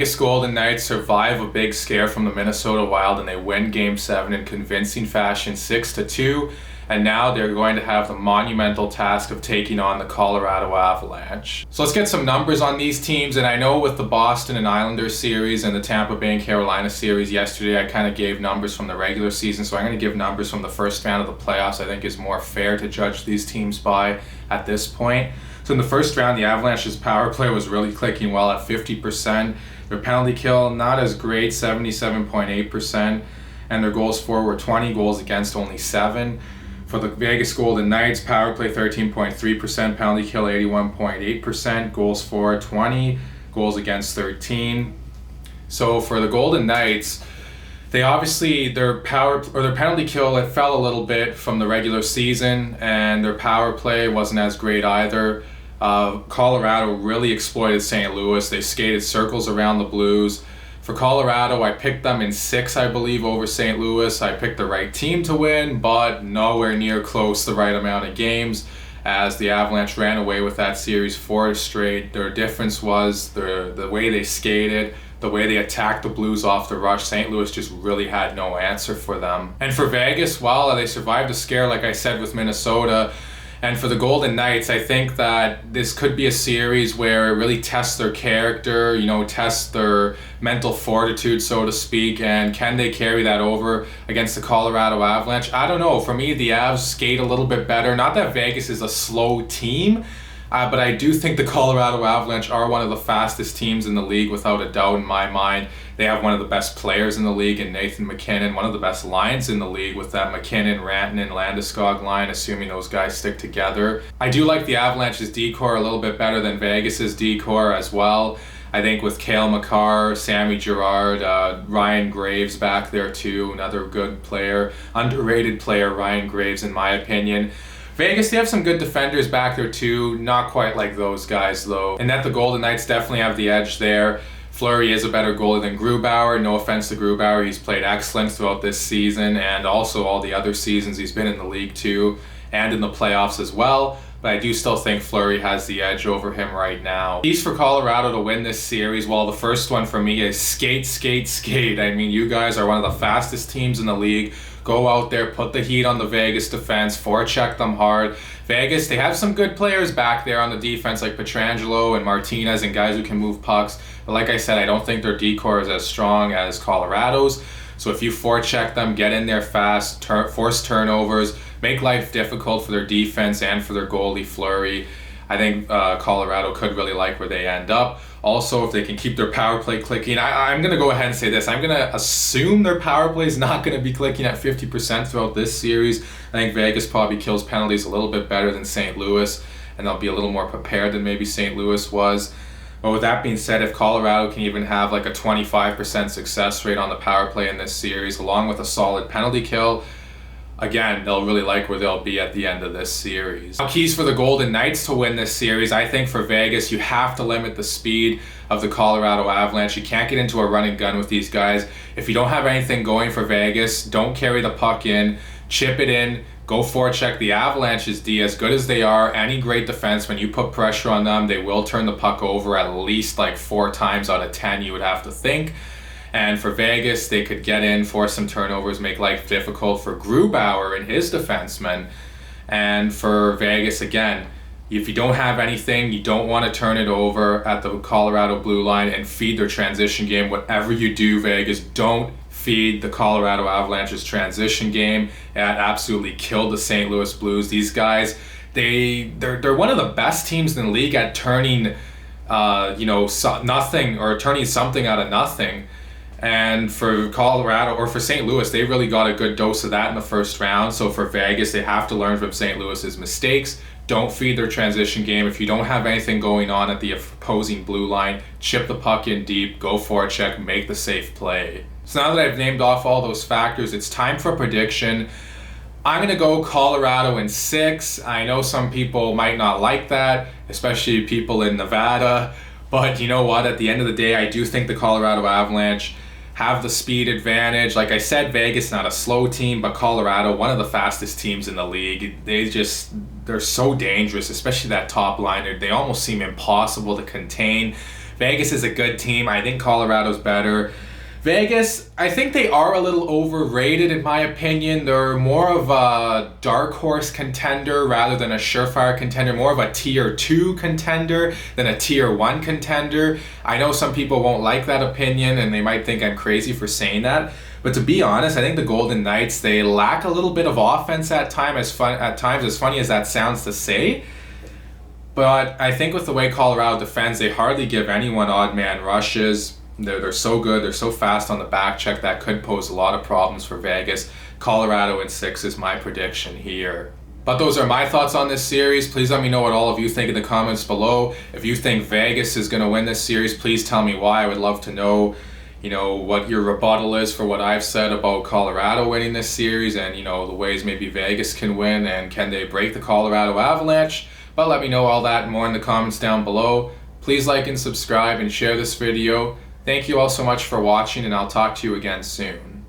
Vegas Golden Knights survive a big scare from the Minnesota Wild and they win Game 7 in convincing fashion 6-2, and now they're going to have the monumental task of taking on the Colorado Avalanche. So let's get some numbers on these teams, and I know with the Boston and Islanders series and the Tampa Bay and Carolina series yesterday, I kind of gave numbers from the regular season, so I'm going to give numbers from the first round of the playoffs. I think is more fair to judge these teams by at this point. So in the first round, the Avalanche's power play was really clicking well at 50%. Their penalty kill, not as great, 77.8%. And their goals for were 20, goals against only 7. For the Vegas Golden Knights, power play 13.3%, penalty kill 81.8%, goals for 20, goals against 13. So for the Golden Knights, they obviously, their penalty kill, it fell a little bit from the regular season, and their power play wasn't as great either. Colorado really exploited St. Louis. They skated circles around the Blues. For Colorado, I picked them in 6, I believe, over St. Louis. I picked the right team to win, but nowhere near close the right amount of games, as the Avalanche ran away with that series 4 straight. Their difference was the way they skated, the way they attacked the Blues off the rush. St. Louis just really had no answer for them. And for Vegas, well, they survived a scare, like I said, with Minnesota. And for the Golden Knights, I think that this could be a series where it really tests their character, tests their mental fortitude, so to speak, and can they carry that over against the Colorado Avalanche? I don't know. For me, the Avs skate a little bit better. Not that Vegas is a slow team, but I do think the Colorado Avalanche are one of the fastest teams in the league, without a doubt in my mind. They have one of the best players in the league in Nathan MacKinnon, one of the best lines in the league with that McKinnon, Rantanen, Landeskog line, assuming those guys stick together. I do like the Avalanche's decor a little bit better than Vegas's decor as well. I think with Cale Makar, Sammy Girard, Ryan Graves back there too, another good player, underrated player, Ryan Graves in my opinion. Vegas, they have some good defenders back there too, not quite like those guys though. And that the Golden Knights definitely have the edge there. Fleury is a better goalie than Grubauer. No offense to Grubauer, he's played excellent throughout this season and also all the other seasons he's been in the league too, and in the playoffs as well. But I do still think Fleury has the edge over him right now. Keys for Colorado to win this series, well, the first one for me is skate, skate, skate. I mean, you guys are one of the fastest teams in the league. Go out there, put the heat on the Vegas defense, forecheck them hard. Vegas, they have some good players back there on the defense, like Pietrangelo and Martinez, and guys who can move pucks. But like I said, I don't think their decor is as strong as Colorado's. So if you forecheck them, get in there fast, force turnovers, make life difficult for their defense and for their goalie Fleury, I think Colorado could really like where they end up. Also, if they can keep their power play clicking, I'm going to go ahead and say this. I'm going to assume their power play is not going to be clicking at 50% throughout this series. I think Vegas probably kills penalties a little bit better than St. Louis, and they'll be a little more prepared than maybe St. Louis was. But with that being said, if Colorado can even have like a 25% success rate on the power play in this series, along with a solid penalty kill, again, they'll really like where they'll be at the end of this series. Now, keys for the Golden Knights to win this series, I think for Vegas, you have to limit the speed of the Colorado Avalanche. You can't get into a running gun with these guys. If you don't have anything going for Vegas, don't carry the puck in, chip it in, go forecheck the Avalanche's D. As good as they are, any great defense, when you put pressure on them, they will turn the puck over at least like 4 times out of 10, you would have to think. And for Vegas, they could get in, force some turnovers, make life difficult for Grubauer and his defensemen. And for Vegas, again, if you don't have anything, you don't want to turn it over at the Colorado blue line and feed their transition game. Whatever you do, Vegas, don't feed the Colorado Avalanche's transition game. It absolutely killed the St. Louis Blues. These guys, they're one of the best teams in the league at turning nothing, or turning something out of nothing. And for Colorado, or for St. Louis, they really got a good dose of that in the first round. So for Vegas, they have to learn from St. Louis's mistakes. Don't feed their transition game. If you don't have anything going on at the opposing blue line, chip the puck in deep, go forecheck, make the safe play. So now that I've named off all those factors, it's time for a prediction. I'm going to go Colorado in 6. I know some people might not like that, especially people in Nevada. But you know what? At the end of the day, I do think the Colorado Avalanche have the speed advantage. Like I said, Vegas, not a slow team, but Colorado, one of the fastest teams in the league. They're so dangerous, especially that top line. They almost seem impossible to contain. Vegas is a good team. I think Colorado's better. Vegas, I think they are a little overrated in my opinion. They're more of a dark horse contender rather than a surefire contender, more of a tier 2 contender than a tier 1 contender. I know some people won't like that opinion and they might think I'm crazy for saying that. But to be honest, I think the Golden Knights, they lack a little bit of offense at times, as funny as that sounds to say. But I think with the way Colorado defends, they hardly give anyone odd man rushes. They're so good. They're so fast on the back check that could pose a lot of problems for Vegas. Colorado in 6 is my prediction here. But those are my thoughts on this series. Please let me know what all of you think in the comments below. If you think Vegas is going to win this series, please tell me why. I would love to know, what your rebuttal is for what I've said about Colorado winning this series and, the ways maybe Vegas can win and can they break the Colorado Avalanche. But let me know all that and more in the comments down below. Please like and subscribe and share this video. Thank you all so much for watching, and I'll talk to you again soon.